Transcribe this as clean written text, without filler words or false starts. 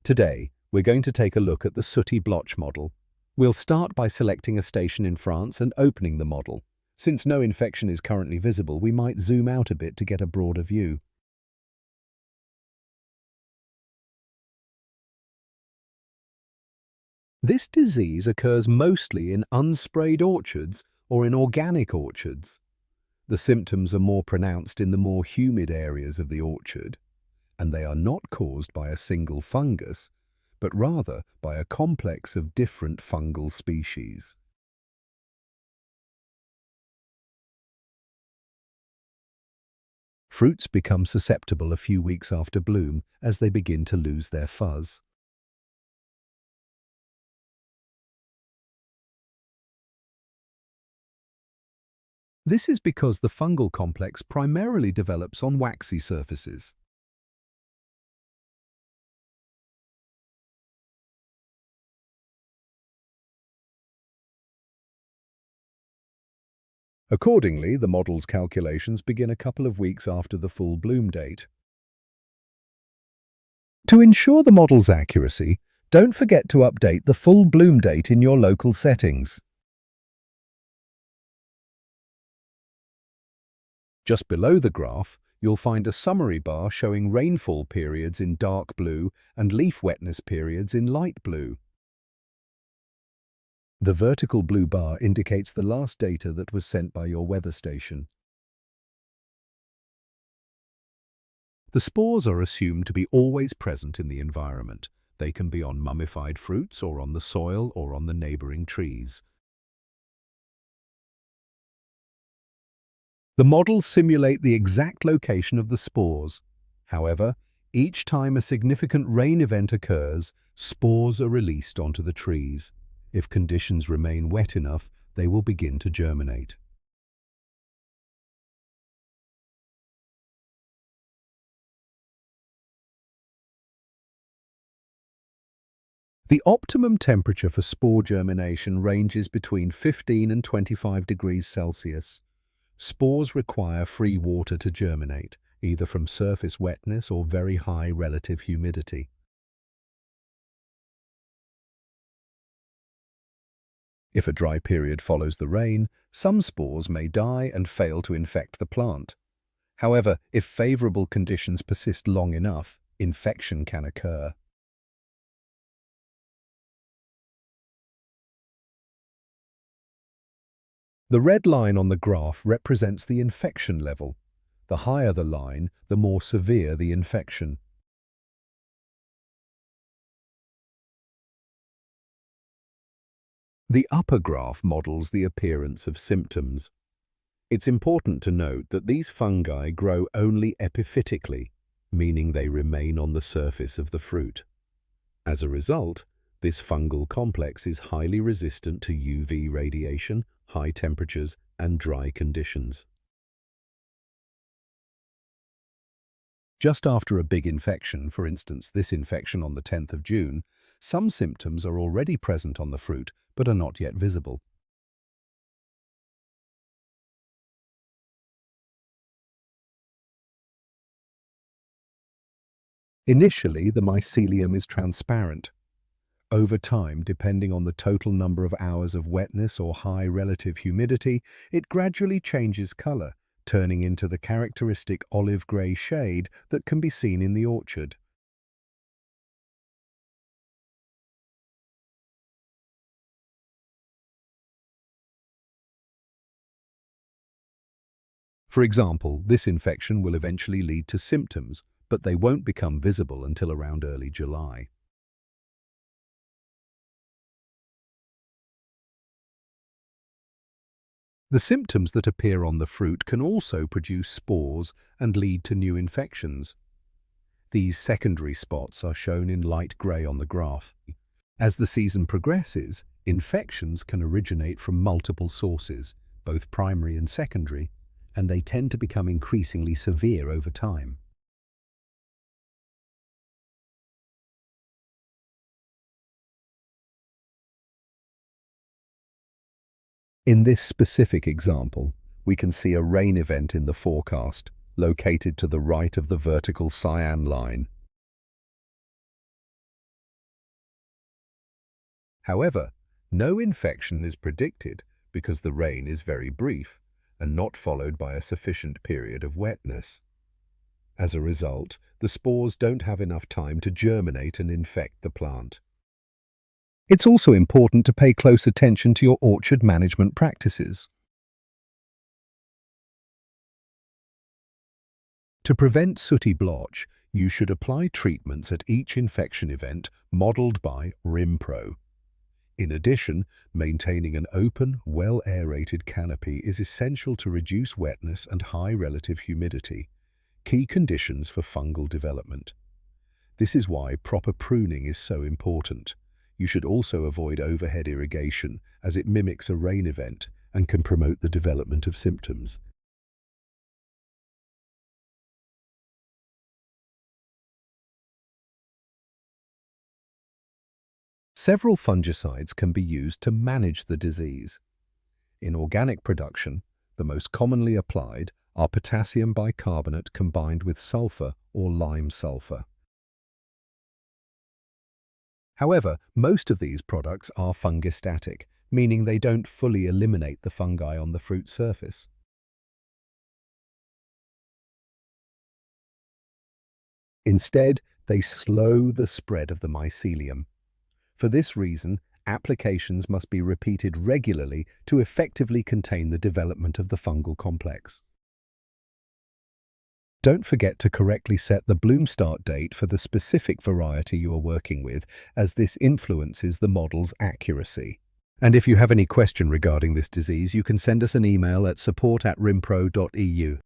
Today, we're going to take a look at the sooty blotch model. We'll start by selecting a station in France and opening the model. Since no infection is currently visible, we might zoom out a bit to get a broader view. This disease occurs mostly in unsprayed orchards or in organic orchards. The symptoms are more pronounced in the more humid areas of the orchard, and they are not caused by a single fungus, but rather by a complex of different fungal species. Fruits become susceptible a few weeks after bloom as they begin to lose their fuzz. This is because the fungal complex primarily develops on waxy surfaces. Accordingly, the model's calculations begin a couple of weeks after the full bloom date. To ensure the model's accuracy, don't forget to update the full bloom date in your local settings. Just below the graph, you'll find a summary bar showing rainfall periods in dark blue and leaf wetness periods in light blue. The vertical blue bar indicates the last data that was sent by your weather station. The spores are assumed to be always present in the environment. They can be on mummified fruits or on the soil or on the neighboring trees. The models simulate the exact location of the spores. However, each time a significant rain event occurs, spores are released onto the trees. If conditions remain wet enough, they will begin to germinate. The optimum temperature for spore germination ranges between 15 and 25 degrees Celsius. Spores require free water to germinate, either from surface wetness or very high relative humidity. If a dry period follows the rain, some spores may die and fail to infect the plant. However, if favorable conditions persist long enough, infection can occur. The red line on the graph represents the infection level. The higher the line, the more severe the infection. The upper graph models the appearance of symptoms. It's important to note that these fungi grow only epiphytically, meaning they remain on the surface of the fruit. As a result, this fungal complex is highly resistant to UV radiation, high temperatures, and dry conditions. Just after a big infection, for instance this infection on the 10th of June, some symptoms are already present on the fruit but are not yet visible. Initially, the mycelium is transparent. Over time, depending on the total number of hours of wetness or high relative humidity, it gradually changes color, turning into the characteristic olive-gray shade that can be seen in the orchard. For example, this infection will eventually lead to symptoms, but they won't become visible until around early July. The symptoms that appear on the fruit can also produce spores and lead to new infections. These secondary spots are shown in light grey on the graph. As the season progresses, infections can originate from multiple sources, both primary and secondary, and they tend to become increasingly severe over time. In this specific example, we can see a rain event in the forecast, located to the right of the vertical cyan line. However, no infection is predicted because the rain is very brief and not followed by a sufficient period of wetness. As a result, the spores don't have enough time to germinate and infect the plant. It's also important to pay close attention to your orchard management practices. To prevent sooty blotch, you should apply treatments at each infection event modeled by RIMpro. In addition, maintaining an open, well-aerated canopy is essential to reduce wetness and high relative humidity, key conditions for fungal development. This is why proper pruning is so important. You should also avoid overhead irrigation, as it mimics a rain event and can promote the development of symptoms. Several fungicides can be used to manage the disease. In organic production, the most commonly applied are potassium bicarbonate combined with sulfur or lime sulfur. However, most of these products are fungistatic, meaning they don't fully eliminate the fungi on the fruit surface. Instead, they slow the spread of the mycelium. For this reason, applications must be repeated regularly to effectively contain the development of the fungal complex. Don't forget to correctly set the bloom start date for the specific variety you are working with, as this influences the model's accuracy. And if you have any question regarding this disease, you can send us an email at support@rimpro.eu.